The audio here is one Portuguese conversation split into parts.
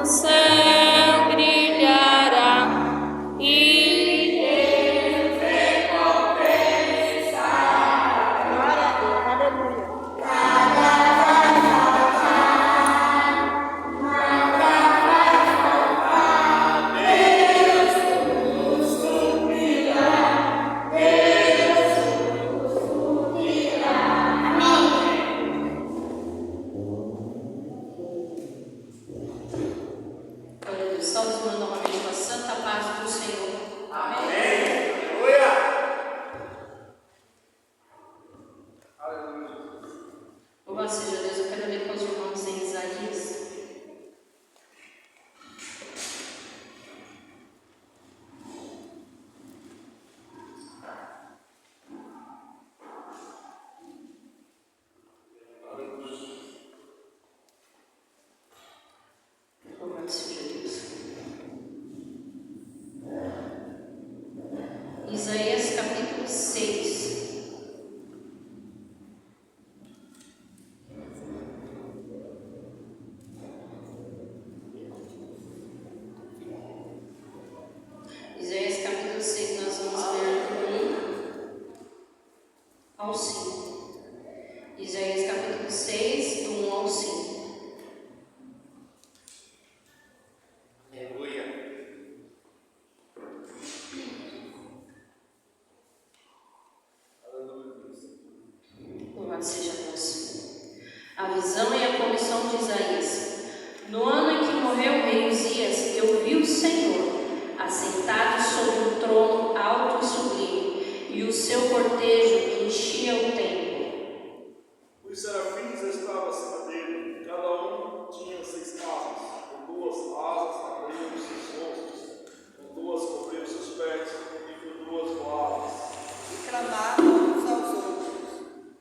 céu brilhará e Deus recompensará. Glória a Deus, aleluia. Isaías capítulo 6. Isaías capítulo 6, nós vamos ler do 1 ao 5. Isaías capítulo 6, do 1 ao 5. Seja Deus. A visão e a comissão de Isaías. No ano em que morreu o rei Uzias, eu vi o Senhor assentado sobre um trono alto e sublime, e o seu cortejo enchia o templo. Os serafins estavam acima dele, cada um tinha 6 asas, com 2 asas cobriam seus rostos, com 2 cobriam seus pés, e com 2 voavam. E clamavam uns aos outros,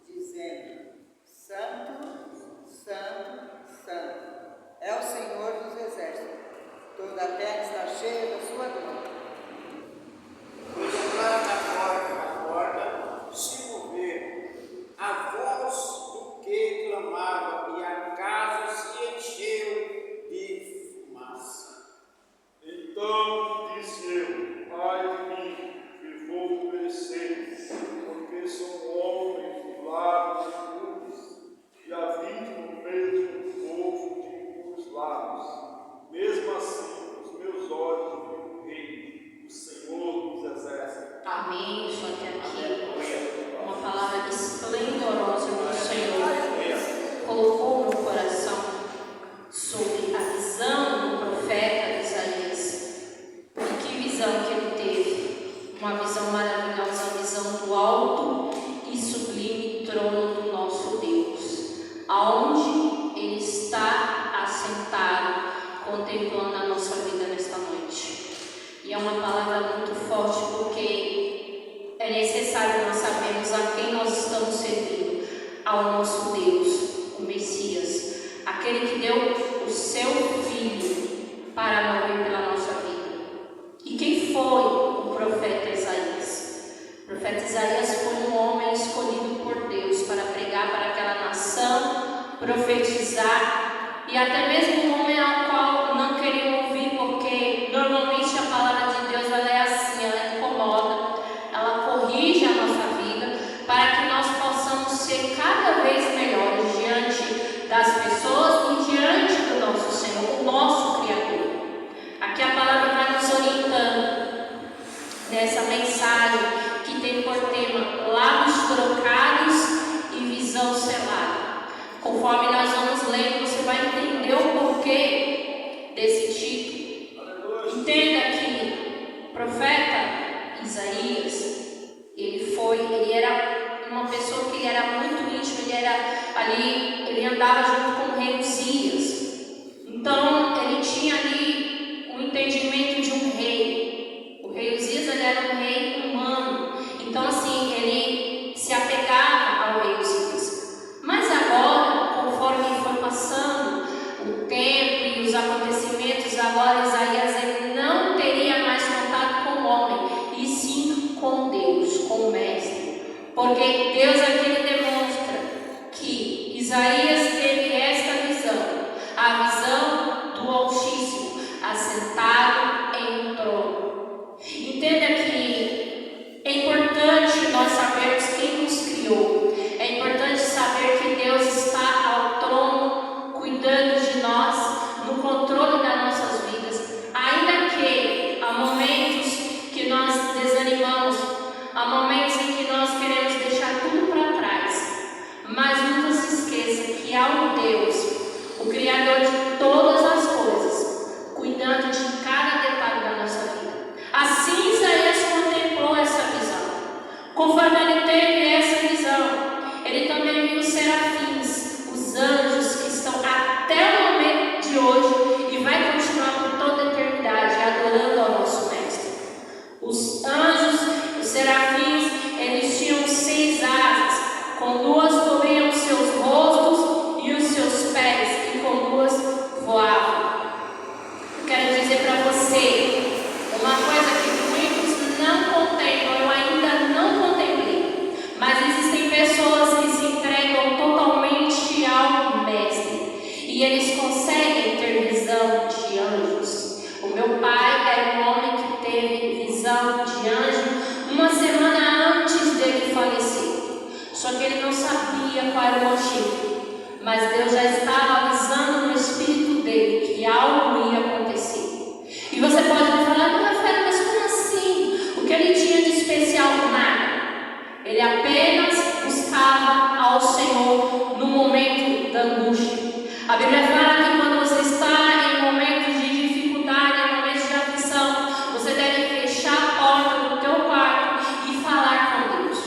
dizendo: Santo, Santo, Santo, é o Senhor dos exércitos. Toda a terra está cheia da sua glória. Contemplaram a porta se mover, a voz do que clamava, e a casa se encheu de fumaça. Então disse eu: ai de mim, que vou perecer, porque sou um homem de lábios impuros, e habito no meio de um povo de impuros lábios. Mesmo assim, os meus olhos viram o Rei, o Senhor dos exércitos. Amém. Só que aqui uma palavra esplendorosa do Senhor colocou no coração sobre a visão do profeta Isaías. E que visão que ele teve? Uma visão maravilhosa, a visão do alto e sublime trono do nosso Deus, aonde ele está assentado, contemplando a nossa vida nesta noite. E é uma palavra muito forte, porque é necessário nós sabermos a quem nós estamos servindo: ao nosso Deus, o Messias, aquele que deu o seu Filho para morrer pela nossa vida. E quem foi o profeta Isaías? O profeta Isaías foi um homem escolhido por Deus para pregar para aquela nação, profetizar, e até mesmo um homem ao qual não queriam ouvir, porque normalmente a palavra de Deus ela é assim, ela incomoda, ela corrige a nossa vida, para que nós possamos ser cada vez melhores diante das pessoas e diante do nosso Senhor, o nosso Criador. Aqui a palavra vai nos orientando nessa mensagem que tem por tema lábios trocados e visão selada. Conforme nós vamos lendo, você vai entender o porquê desse título. Entenda que o profeta Isaías, ele era uma pessoa que ele era muito íntimo, ele andava junto com o rei Uzias. Então ele tinha ali um entendimento de um rei. O rei Uzias ele era um rei humano. Então assim, ele se apegava ao rei Uzias. Mas agora, conforme foi passando o tempo e os acontecimentos, agora Isaías ele não teria mais contato com o homem, e sim com Deus, com o Mestre. Porque Deus aqui ele demonstra que Isaías teve esta visão, a visão do Altíssimo. controle das nossas vidas, ainda que há momentos que nós desanimamos, há momentos em que nós queremos deixar tudo para trás, mas nunca se esqueça que há um Deus, o Criador de todas as coisas, cuidando de cada detalhe da nossa vida. Assim Isaías contemplou essa visão. Conforme ele teve essa visão, ele também viu os serafins, os anjos que estão até o momento de hoje e vai continuar por toda a eternidade adorando ao nosso Mestre. Os anjos, os serafins, eles tinham 6 asas, com 2 cobriam os seus rostos e os seus pés, e com 2 voavam. Eu quero dizer para você uma coisa que muitos não contemplam, eu ainda não contemplei, mas existem pessoas que se entregam totalmente ao Mestre e eles conseguem ter visão de anjos. O meu pai era um homem que teve visão de anjo uma semana antes dele falecer, só que ele não sabia qual era o motivo, mas Deus já estava avisando no espírito dele que algo ia acontecer. E você pode me falar, Rafael, mas como assim? O que ele tinha de especial? Nada. Ele apenas buscava ao Senhor no momento da angústia. A Bíblia fala que quando você está em momentos de dificuldade, em momentos de aflição, você deve fechar a porta do teu quarto e falar com Deus.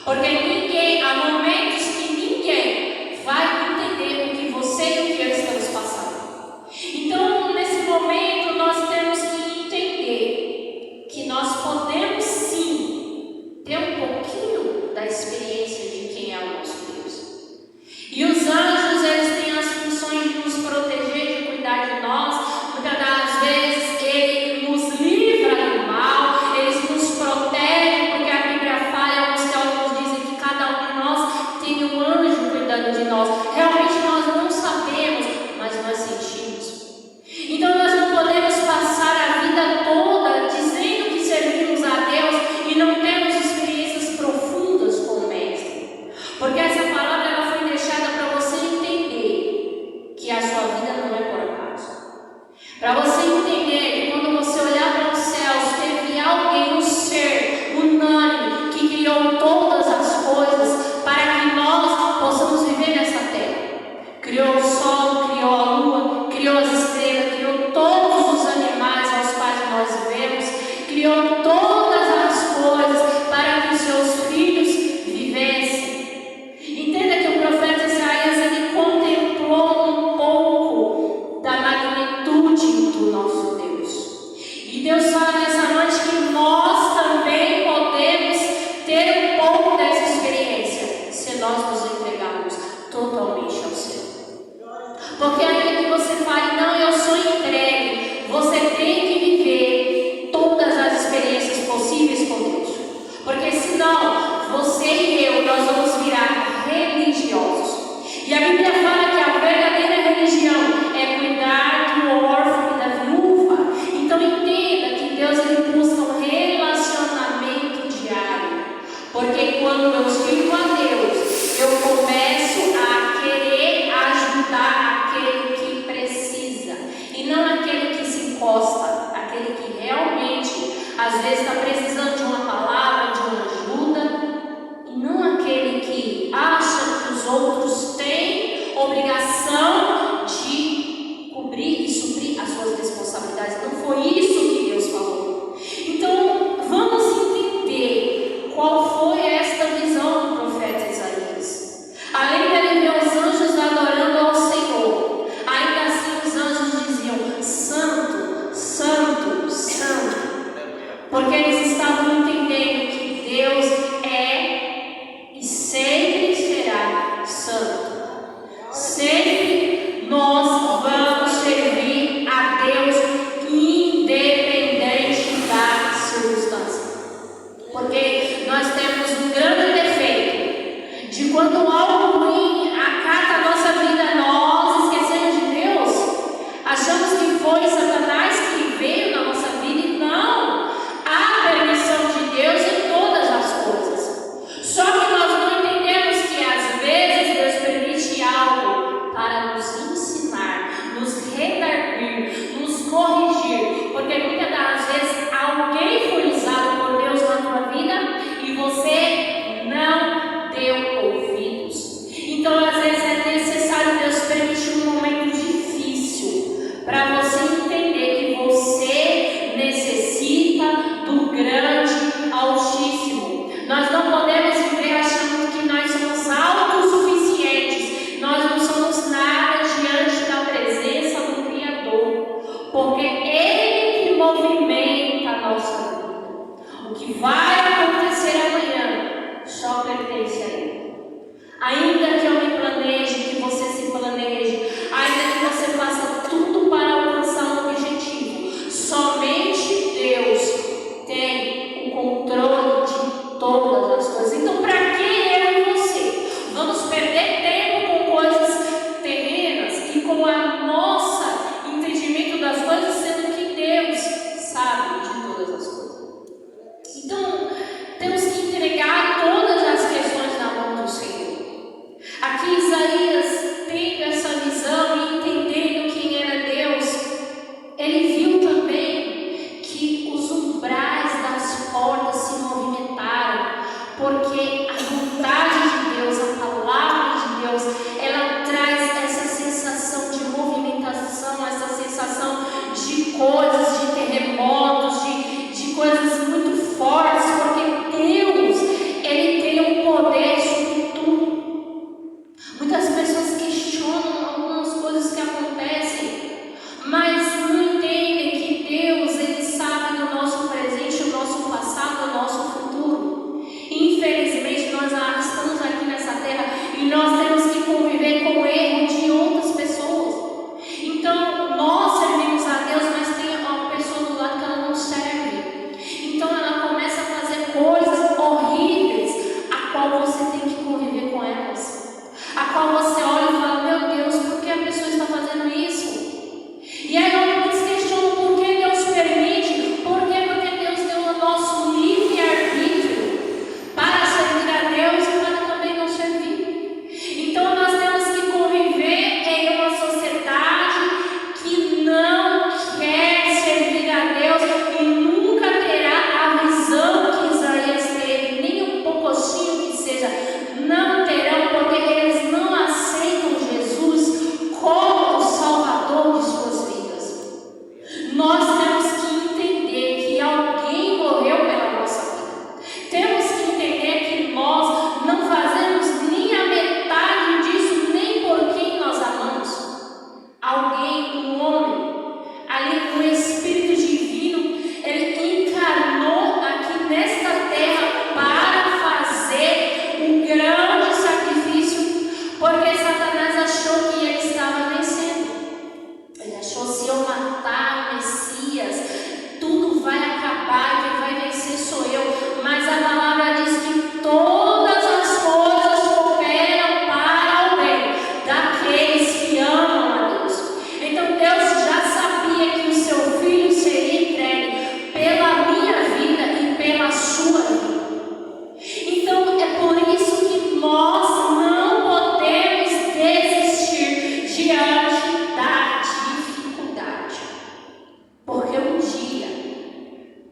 Porque há momentos que ninguém vai entender o que você e o que eu estamos passando. Então, nesse momento, nós temos que entender que nós podemos sim ter um pouquinho da experiência de quem é o nosso Deus. E os anjos, eles têm as funções de nos proteger, de cuidar de nós. Muitas das vezes, ele nos livra do mal, eles nos protegem, porque a Bíblia fala, alguns teólogos dizem que cada um de nós tem um anjo cuidando de nós. Realmente nós não sabemos, mas nós sentimos. Então nós não podemos passar a vida toda dizendo que servimos a Deus e não temos experiências profundas com o Mestre. Porque essa palavra ela foi deixada para você entender que a sua vida não é por acaso. Para você entender que quando você olhar para os céus, teve alguém, um ser unânime, que criou todas as coisas para que nós possamos viver nessa terra. Criou o sol, criou a lua, criou as estrelas, criou todos os animais aos quais nós vivemos, criou todas as coisas para que os seus filhos vivessem. Entenda que o profeta Isaías ele contemplou um pouco da magnitude do nosso Deus. E Deus fala nessa noite que nós também podemos ter um pouco dessa experiência se nós nos entregarmos totalmente ao Senhor. Porque ainda que você fale, não, eu sou entregue, você tem que viver todas as experiências possíveis com Deus. Porque senão, você e eu, nós vamos virar religiosos. E a Bíblia fala que a verdadeira religião é cuidar do órfão e da viúva. Então entenda que Deus ele busca um relacionamento diário. Porque quando eu sirvo a Deus, eu começo a querer ajudar aquele que precisa. E não aquele que se encosta, aquele que realmente, às vezes, está precisando de uma palavra, de uma ajuda. E não aquele que acha que os outros têm obrigação de cobrir e suprir as suas responsabilidades. Não foi isso que Deus falou. Então, vamos entender qual foi esta visão do profeta Isaías. Além dele ver os anjos adorando ao Senhor, ainda assim os anjos diziam: Santo, Santo, Santo. Porque eles estavam entendendo que Deus é e sempre será santo. Sempre nós vamos servir a Deus independente da circunstância. Porque nós temos um grande defeito de quando algo ruim acata a nossa vida, nós esquecemos de Deus. Achamos que foi Satanás que veio na nossa vida e não. Há permissão de Deus em todas as coisas. Só que nós não entendemos que às vezes Deus permite algo para nos ensinar, nos redarguir movimenta a nossa vida. O que vai acontecer amanhã só pertence a Ele. Ainda que eu me planeje, que você se planeje, ainda que você faça tudo para alcançar um objetivo, somente Deus tem o controle de todas as coisas. Então, para que eu e você vamos perder tempo com coisas terrenas e com o nosso entendimento das coisas, sendo que Deus sabe de todas as coisas? Então, temos que entregar todas as questões na mão do Senhor. Aqui Isaías, tendo essa visão e entendendo quem era Deus, ele viu também que os umbrais das portas se movimentaram, porque a vontade de Deus, a palavra de Deus, ela traz essa sensação de movimentação, essa sensação de coisas, de terremotos, de coisas muito fortes, porque Deus, ele tem o poder sobre tudo. Muitas pessoas questionam algumas coisas que acontecem, mas não entendem que Deus, ele sabe do nosso presente, o nosso passado, o nosso futuro. E, infelizmente, nós estamos aqui nessa terra e nós temos que conviver com o erro de outras pessoas. Então, nós servimos a Deus, mas tem uma pessoa do lado que ela não serve. Então, ela começa a fazer coisas horríveis, a qual você tem que conviver com elas. A qual você olha e fala, meu Deus, por que a pessoa está fazendo isso? E aí alguns questionam por que Deus permite. Por quê? Porque Deus deu o nosso livre-arbítrio para servir a Deus e para também não servir. Então nós temos que conviver em uma sociedade que não quer servir a Deus e nunca terá a visão que Isaías teve, nem um pouquinho que seja, não terão, porque eles não aceitam Jesus como o Salvador de suas vidas. Nós temos que entender que alguém morreu pela nossa vida. Temos que entender que nós não fazemos nem a metade disso, nem por quem nós amamos. Alguém, um homem, ali no Espírito Divino, ele encarnou aqui nesta terra para fazer um grande sacrifício, porque Satanás achou que ele estava vencendo. Ele achou, se eu matar o Messias, tudo vai acabar e quem vai vencer sou eu. Mas a palavra diz que todas as coisas cooperam para o bem daqueles que amam a Deus. Então Deus já sabia que o seu filho seria entregue pela minha vida e pela sua vida. Então é por isso que nós não podemos desistir diante da dificuldade. Porque um dia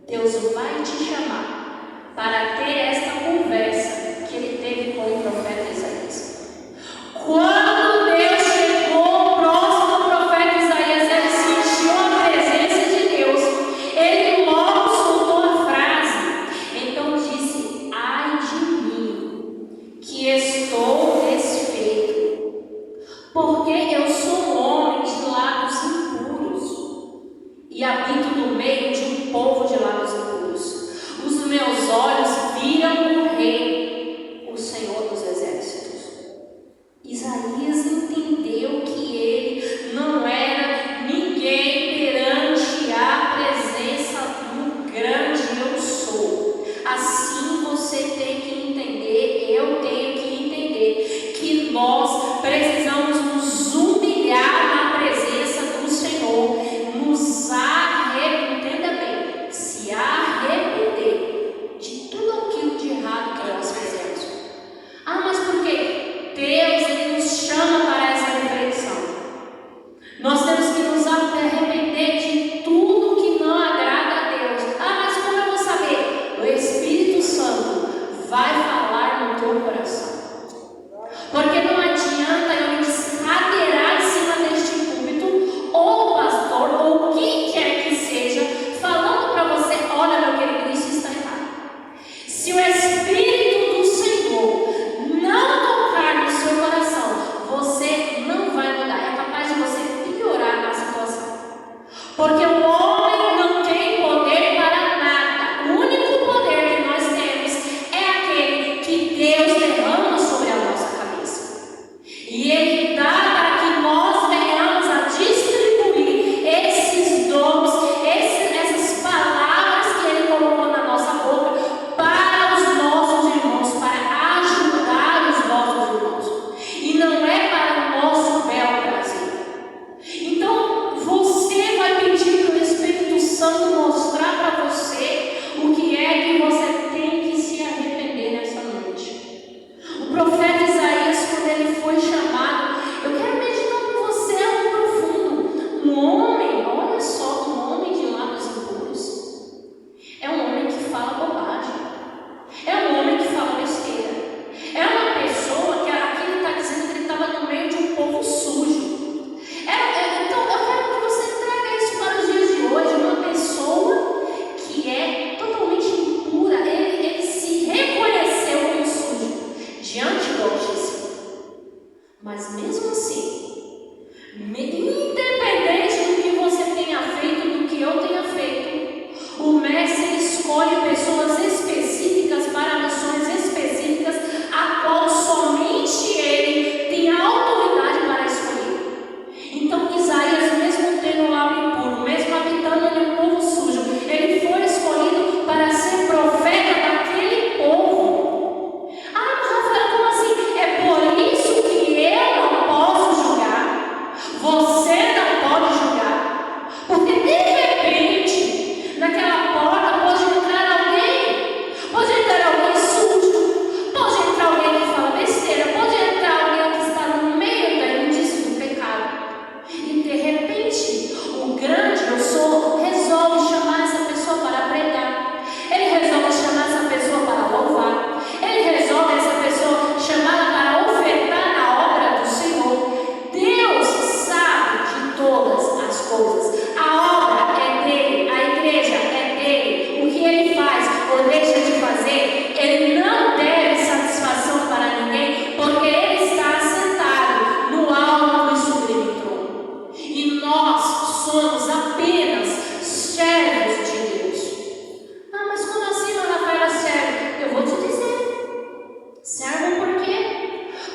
Deus vai te chamar para ter esta conversa que ele teve com o profeta Isaías. Quando Deus chegou próximo ao profeta Isaías, ele sentiu a presença de Deus. Ele logo soltou a frase. Então disse, ai de mim, que estou desfeito, porque eu sou um homem de lábios impuros e habito no meio de um povo de lábios impuros. Os meus olhos viram o Rei, o Senhor dos Exércitos. Isaías entendeu que ele não era ninguém perante a presença do grande eu sou. Assim você tem que entender, eu tenho que entender que nós precisamos nos humilhar na presença do Senhor, nos entenda bem, se arrepender de tudo aquilo de errado que nós fizemos. Ah, mas por quê? Deus, ele nos chama para essa reflexão. Nós temos que nos arrepender de tudo que não agrada a Deus. Ah, mas como eu vou saber? O Espírito Santo vai falar no teu coração. Porque não adianta eu me descadeirar em cima deste púlpito, ou o pastor, ou quem quer que seja, falando para você, olha meu querido, isso está errado. Se o Espírito do Senhor não tocar no seu coração, você não vai mudar. É capaz de você piorar na situação. Porque o homem não tem precisando mostrar para você o que é que você tem que se arrepender nessa noite. O profeta Isaías, quando ele foi chamado, eu quero meditar com você algo profundo. Um homem, olha só, um homem de lábios impuros. É um homem que fala bobagem. É um homem que fala besteira. É uma pessoa que aqui ele está dizendo que ele estava no meio de um povo sujo. Então eu quero que você traga isso para os dias de hoje. Uma pessoa que é totalmente impura. Ele se reconheceu como sujo diante do Altíssimo. Mas mesmo assim, independente do que você tenha feito, do que eu tenha feito, o mestre escolhe pessoas específicas para missões específicas, a qual somente ele tem a autoridade para escolher. Então Isaías, mesmo tendo lábio impuro, mesmo habitando em um povo sujo, ele foi escolhido para ser profeta daquele povo. Ah, mas Rafael, como assim? É por isso que eu não posso julgar. Você não pode julgar. Porque de repente, naquela porta pode entrar alguém. Pode entrar alguém sujo. Pode entrar alguém que fala besteira. Pode entrar alguém que está no meio da imundície do pecado. E de repente, o grande eu sou resolve chamar essa pessoa para pregar. Ele resolve chamar essa pessoa para louvar. Ele resolve essa pessoa chamar para ofertar na obra do Senhor. Deus sabe de todas as coisas. A obra é dele, a igreja é dele. O que ele faz ou deixa de fazer, ele não deve satisfação para ninguém, porque ele está assentado no alto e sublime trono. E nós somos apenas servos de Deus. Ah, mas como assim, Ana Rafaela, servo? Eu vou te dizer. Servo por quê?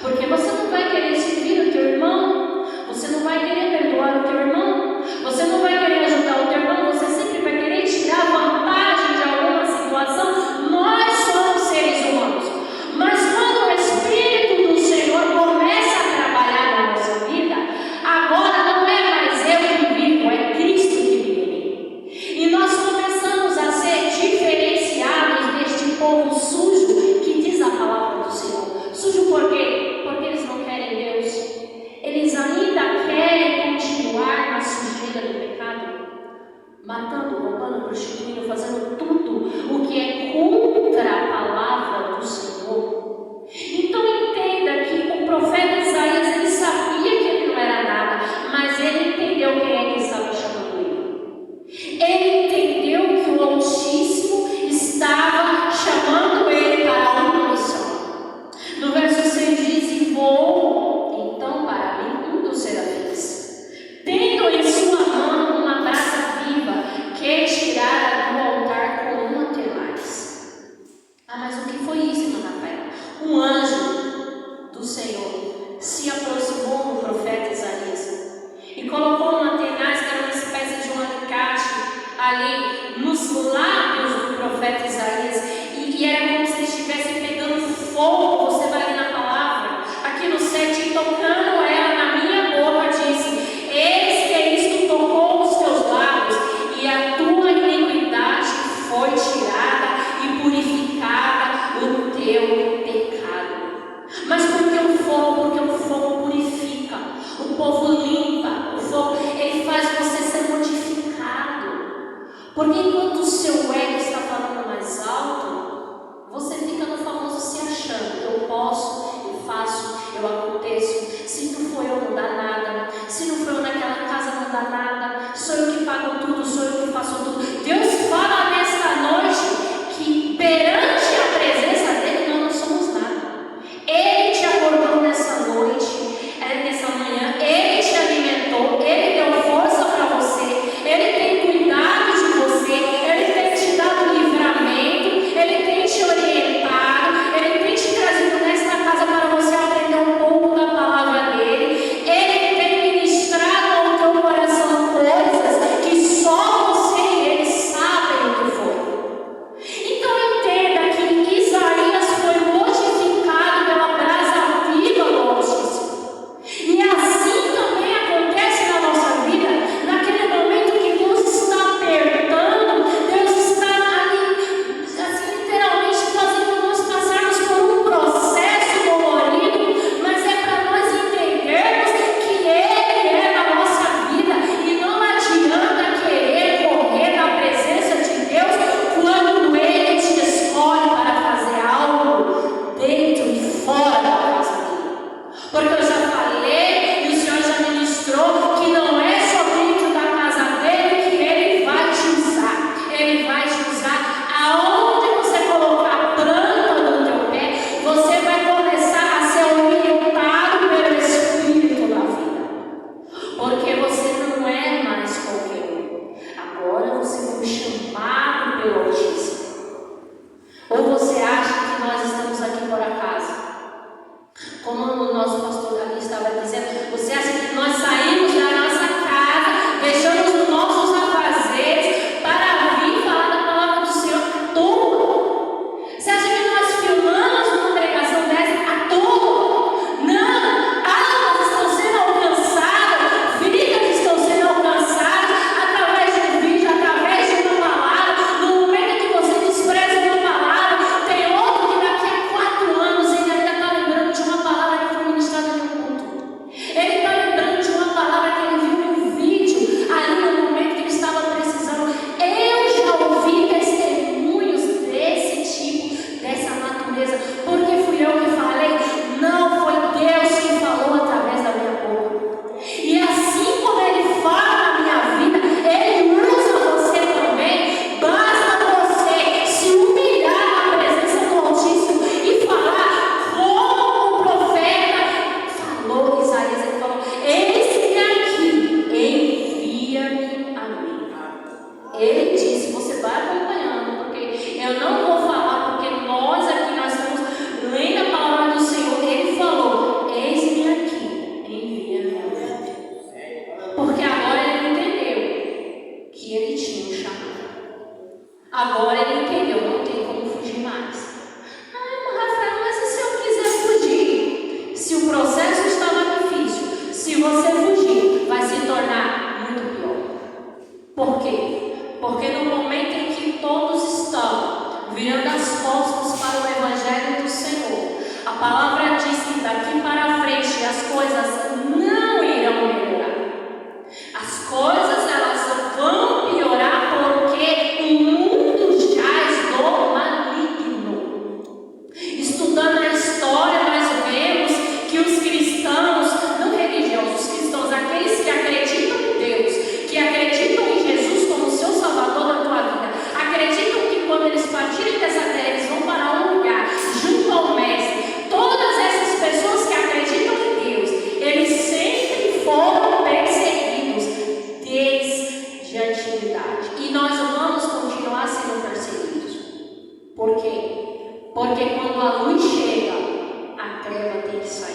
Porque você não vai querer servir o teu irmão, você não vai querer perdoar o teu irmão, você não vai querer ajudar o teu irmão, você sempre vai querer tirar vantagem de alguma situação. Nós somos seres humanos. Mas quando o Espírito do Senhor começa a trabalhar na nossa vida, agora não é mais eu que vivo, é Cristo que vive em mim. E nós começamos a ser diferenciados deste povo sujo que diz a palavra do Senhor. Sujo por quê? Porque eles não querem Deus. Eles ainda querem continuar na sujeira do pecado, matando, roubando, prostituindo, fazendo tudo o que é contra a palavra do Senhor. Então entenda que o profeta Isaías, ele sabia que ele não era nada, mas ele entendeu quem é que estava chamando ele. Ele entendeu que o Altíssimo estava chamando ele para uma missão. No verso 6 diz: e voou então para mim um dos serafins, tendo em sua mão uma brasa viva que tirara do altar com uma tenaz. Ah, mas o que foi isso, irmã Rafaela? Um anjo do Senhor se aproximou do profeta Isaías e colocou uma tenaz, que era uma espécie de um alicate, ali nos lábios do profeta Isaías, e era como se ele estivesse pegando fogo. Você vai ler na palavra, aqui no 7, tocando ela na minha boca, disse: eis que isto tocou os teus lábios, e a tua iniquidade foi tirada e purificada o teu pecado. Mas por que o fogo? Porque o fogo purifica, o povo limpa, o fogo, ele faz você ser modificado. Porque enquanto o seu ego está falando mais alto, você fica no famoso se achando. Eu posso, eu faço, eu aconteço. Se não for eu, não dá nada. Se não for eu naquela casa, não dá nada. Sou eu que pago tudo, sou eu que faço tudo. Deus fala nesta noite que perante a presença dele nós não somos nada. Ele te acordou nessa noite, nessa manhã. Ele te alimentou, ele deu força para você, ele tem cuidado de você, ele tem te dado livramento, ele tem te orientado, ele tem te trazido nesta casa para você aprender um pouco da palavra dele. Ele tem ministrado ao teu coração coisas que só você e Ele disse, você vai acompanhando, porque eu não vou falar, porque nós estamos lendo a palavra do Senhor. Ele falou, eis-me aqui, envia-me a mim. Porque agora ele entendeu que ele tinha um chamado. Agora ele entendeu, não tem como fugir mais. Rafael, mas e se eu quiser fugir? Se o processo estava difícil, se você fugir, vai se tornar muito pior. Por quê? Porque no momento em que todos estão virando as costas para o Evangelho do Senhor, a palavra diz que daqui para frente as coisas não irão melhorar. As coisas elas vão piorar porque o mundo jaz do maligno. Estudando a história, nós vemos que os cristãos, não religiosos, os cristãos, aqueles que acreditam em Deus, que acreditam em Jesus como seu Salvador da tua vida, acreditam que quando eles partirem dessa terra, eles vão para um lugar junto ao Mestre. Todas essas pessoas que acreditam em Deus, eles sempre foram perseguidos desde a antiguidade. E nós vamos continuar sendo perseguidos. Por quê? Porque quando a luz chega, a treva tem que sair.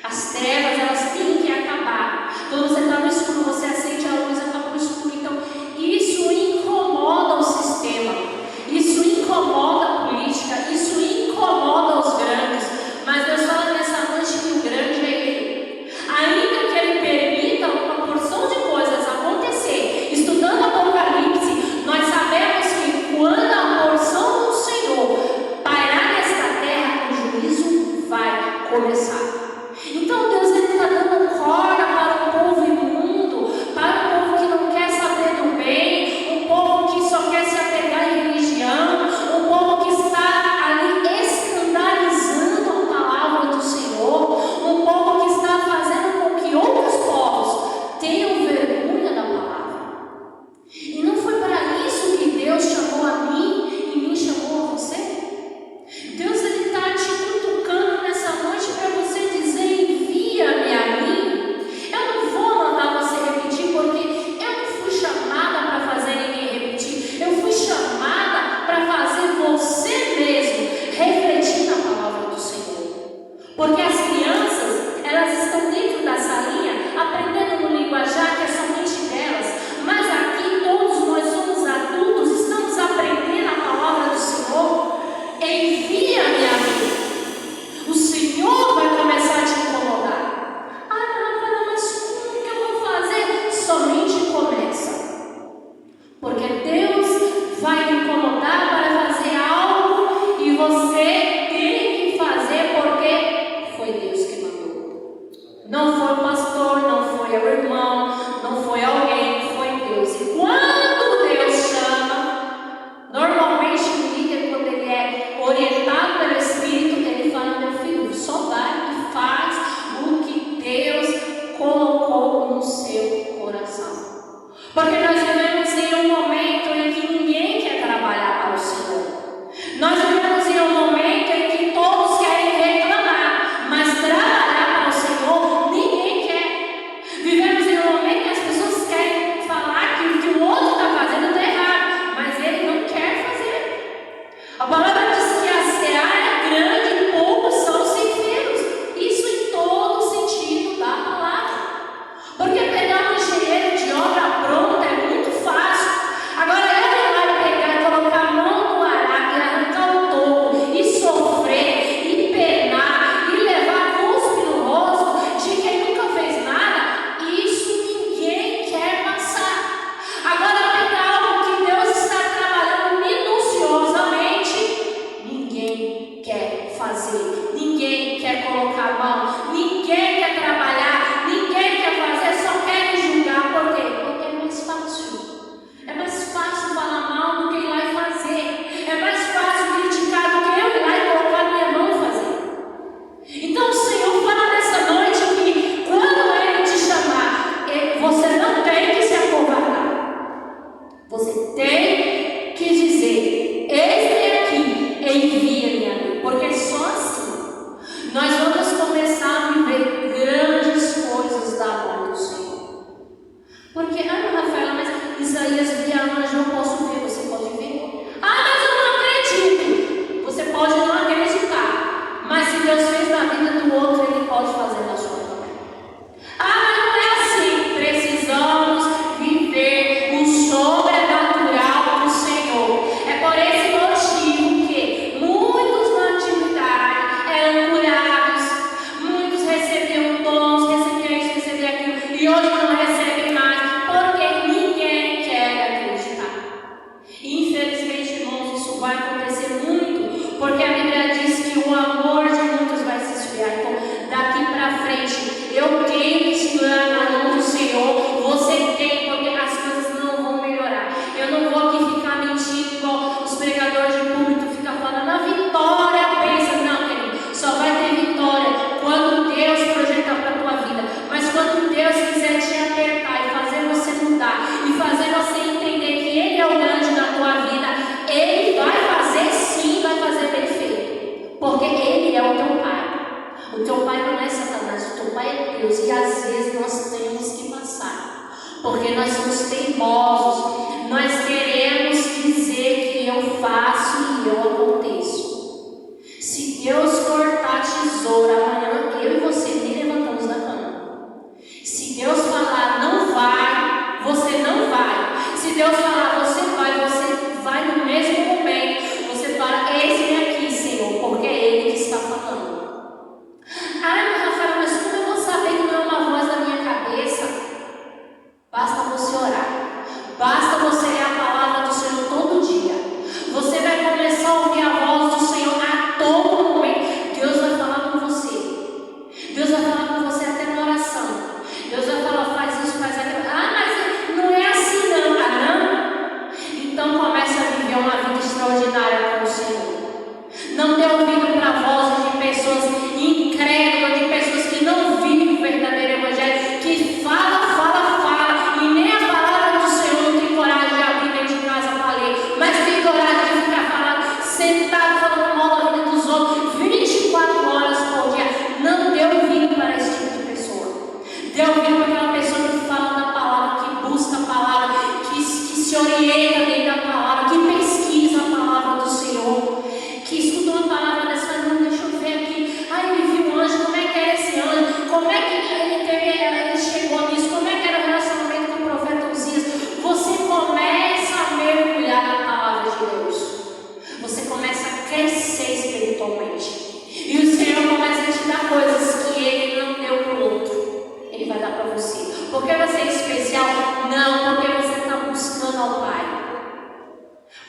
As trevas, elas têm que acabar. Quando você está no escuro, você acende a luz, acaba no escuro. Então, isso incomoda o sistema. Isso incomoda a política. Isso incomoda os grandes. Mas Deus fala nessa noite que o grande é Ele. Ainda que Ele permita uma porção de coisas acontecer, estudando Apocalipse, nós sabemos que quando a porção do Senhor pairar nesta terra, o juízo vai começar. Então Deus está dando corda para o povo imundo, para o povo que não quer saber do bem, um povo que só quer se apegar em religião, um povo que está ali escandalizando a palavra do Senhor, um povo que está fazendo com que outros povos tenham vergonha da palavra. E não foi para isso que Deus chamou a mim e me chamou a você? Deus está te cutucando nessa noite para você dizer, envia-me a mim. Eu não vou mandar você repetir, porque eu não fui chamada para fazer ninguém repetir. Eu fui chamada para fazer você mesmo refletir na palavra do Senhor. Porque as crianças, elas estão dentro da salinha, aprendendo no linguajar que é somente delas. Mas aqui todos nós somos adultos, estamos aprendendo a palavra do Senhor. Envia-me a mim. O Senhor vai começar a te incomodar. Rafael, mas como que eu vou fazer? Somente começa. Porque Deus vai me incomodar para fazer algo e você tem que fazer porque foi Deus que mandou. Não foi o pastor, não foi o irmão, não foi alguém, foi Deus. E quando Deus chama, normalmente o líder, quando ele é orientado pelo Espírito, ele fala, meu filho, só vai e faz o que Deus colocou no seu coração. Porque nós vivemos em um momento em que ninguém quer trabalhar para o Senhor. Nós vivemos em um momento em que todos querem reclamar, mas trabalhar para o Senhor ninguém quer. Vivemos em um momento que as pessoas querem falar que o que o outro está fazendo está errado, mas ele não quer fazer. A palavra diz que a seara é grande e poucos são os ceifeiros. Isso em todo o sentido da palavra. Porque pegar um engenheiro de obra pronta é muito Isaías via anjo, eu posso ver, você pode ver. Ah, mas eu não acredito. Você pode não acreditar, mas se Deus fez na vida do outro, Ele pode fazer na sua também. Ah, mas não é assim. Precisamos viver o sobrenatural do Senhor. É por esse motivo que muitos na antiguidade eram curados, muitos recebiam dons, recebiam isso, recebiam aquilo, e hoje não recebem mais, porque ninguém quer acreditar. Infelizmente, irmãos, isso vai acontecer muito, porque a Bíblia diz que o amor de muitos vai se esfriar. Então, daqui para frente, eu tenho que segurar na mão do Senhor. Você tem, porque as coisas não vão melhorar. Eu não vou aqui ficar mentindo igual os pregadores de público ficam falando a vitória. Pensa, não, querido, só vai ter vitória quando Deus projetar para a tua vida. Mas quando Deus quiser te apertar e fazer você mudar e fazer você entender que Ele é o grande na tua vida, Ele vai fazer sim, vai fazer bem feito, porque Ele é o teu Pai. O teu Pai não é Satanás, o teu Pai é Deus. E às vezes nós temos que passar, porque nós somos teimosos. Nós queremos dizer que eu faço e eu aconteço. Se Deus cortar a tesoura amanhã, eu e você nem levantamos da cama. Se Deus falar não vai, você não vai. Se Deus falar você vai no mesmo momento. Você fala, eis-me aqui, Senhor, porque é Ele que está falando. Ah, Rafael, mas como eu vou saber que não é uma voz da minha cabeça? Basta você orar. Basta você ler a palavra do Senhor todo dia. Você vai começar a ouvir a voz do Senhor a todo momento. Deus vai falar com você. Deus vai falar com você até na oração. Deus vai falar, faz isso, faz aquilo. Ah, mas não é assim não, não? Então comece a viver uma vida extraordinária com o Senhor. Não dê ouvido para vozes de pessoas incrédulas, de pessoas que não vivem o verdadeiro evangelho, que fala, e nem a palavra do Senhor não tem coragem de abrir dentro de casa para ler, mas tem coragem de ficar falando, sentado, falando mal da vida dos outros, 24 horas por dia. Não dê ouvido para esse tipo de pessoa. Dê ouvido para aquela pessoa que fala da palavra, que busca a palavra, que se orienta dentro da palavra, que pesquisa a palavra do Senhor, que escuta uma palavra dessa, não, deixa eu ver aqui, ele viu um anjo, como é que era esse anjo, como é que ele chegou nisso, como é que era o relacionamento com o profeta Uzias. Você começa a mergulhar na palavra de Deus, você começa a crescer espiritualmente, e o Senhor começa a te dar coisas que Ele não deu para o outro, Ele vai dar para você. Porque você é especial? Não, porque você está buscando ao Pai.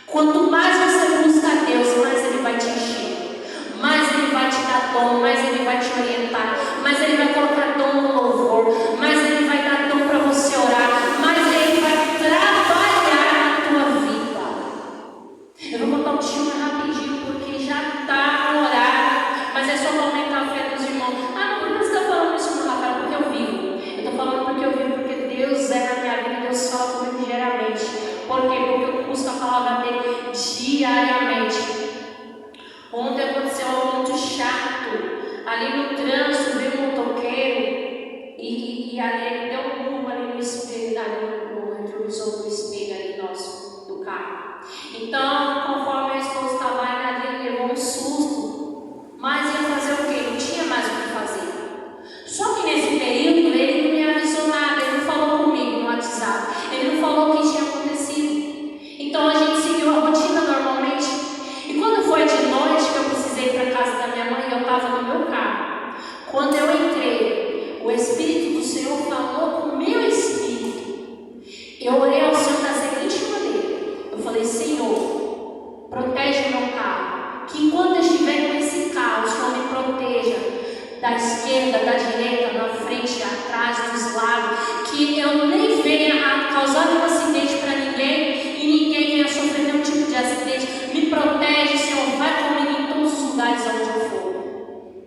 Quanto mais você busca a Deus, mais Ele vai te encher, mais Ele vai te dar dom, mais Ele vai te orientar, mais Ele vai colocar dom no louvor, mais Ele vai dar dom para você orar, mais Ele vai trabalhar na tua vida. Eu vou contar um testemunho rapidinho, porque já está no horário, mas é só para aumentar a fé dos irmãos. Ah, não, por que você está falando isso, meu Rafael? Porque eu vivo. Eu estou falando porque eu vivo, porque Deus é na minha vida, Deus fala comigo diariamente. Por quê? Porque eu busco a palavra dele diariamente. Ontem aconteceu algo muito chato. Ali no trânsito veio um motoqueiro e ali ele deu um murro ali no espelho, ali no retrovisor do espelho ali nosso, do carro. Então, conforme meu esposo estava indo ali, ele levou um susto. Mas ia fazer o quê? Não tinha mais o que fazer. Só que nesse período ele não me avisou nada, ele não falou comigo no WhatsApp, ele não falou o que tinha acontecido. Então a gente seguiu a rotina normalmente. E quando foi de noite que eu precisei ir para a casa da minha mãe, eu estava no meu carro. Quando eu entrei, o Espírito do Senhor falou com o meu espírito. Eu orei ao Senhor da seguinte maneira. Eu falei, Senhor, protege meu carro. Que enquanto eu estiver com esse carro, o Senhor me proteja da esquerda, da direita, na frente, atrás, dos lados, que eu nem venha a causar nenhum acidente para ninguém e ninguém venha sofrer nenhum tipo de acidente. Me protege, Senhor, vai comigo em todos os lugares onde eu for.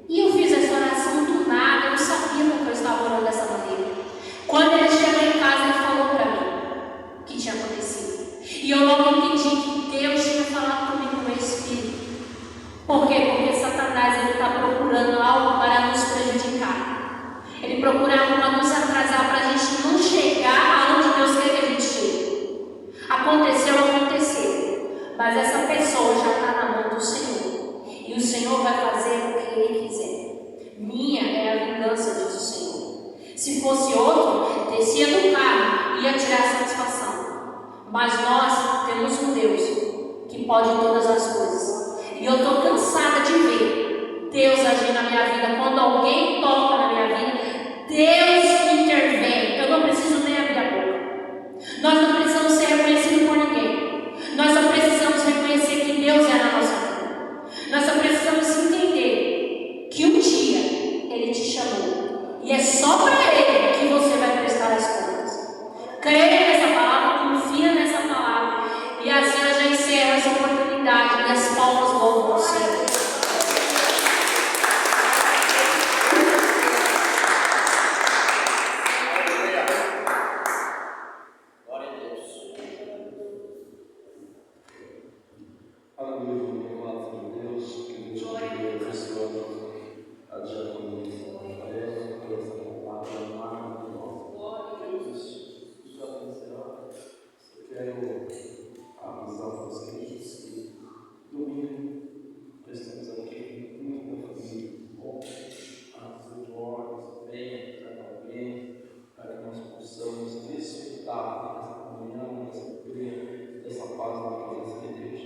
E eu fiz essa oração do nada, eu não sabia porque eu estava orando dessa maneira. Quando ele chegou em casa, ele falou para mim o que tinha acontecido. E eu logo entendi que Deus tinha falado comigo no meu espírito. Por quê? Porque Satanás está procurando algo para nos prejudicar. Ele procura algo para nos atrasar, para a gente não chegar aonde Deus quer que a gente chegue. Mas nós temos um Deus que pode todas as coisas. E eu estou cansada de ver Deus agir na minha vida. Quando alguém toca na minha vida, Deus intervém. Eu não preciso nem abrir a boca. Nós não precisamos ser reconhecidos por ninguém. Nós só precisamos reconhecer que Deus é na nossa vida. Nós só precisamos entender que um dia Ele te chamou. E é só para Ele que você vai prestar as contas. Creia nessa palavra, confia nessa palavra. E assim eu já encerro essa oportunidade. E as palmas louvam o Senhor. Glória a Deus. Aleluia, louvado seja Deus, que Deus continue abençoando a diaconia Rafael, por essa palavra maravilhosa. Deus, já encerrar, eu quero avisar vocês que domingo nós estamos aqui muito com a família. Bom, às 8 horas, venha, traga alguém, para que nós possamos desfrutar dessa comunhão, dessa alegria, dessa paz na presença de Deus.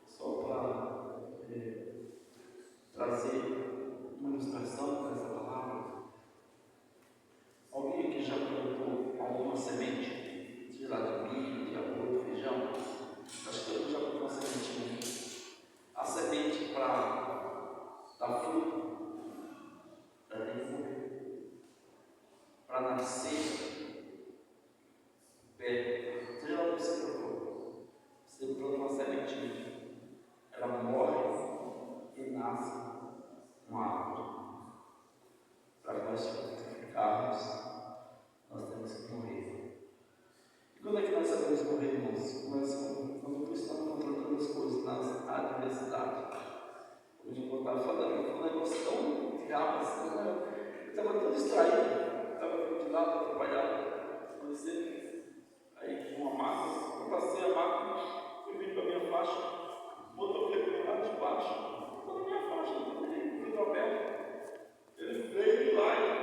Só para trazer uma ilustração dessa palavra. Alguém aqui já plantou alguma semente, sei lá, de milho, de arroz, feijão? Acho que eu já plantou uma sementinha. A semente para dar fruto, ela tem que morrer. Para nascer, seja lá o que você plantou, você plantou uma sementinha. Ela morre e nasce uma árvore. Para nós frutificarmos, nós temos que morrer. E quando é que nós sabemos morrer, irmãos? Quando estamos controlando as coisas nas adversidades. Hoje eu estava falando, foi um negócio tão diabo assim, eu estava tão distraído, estava de lado.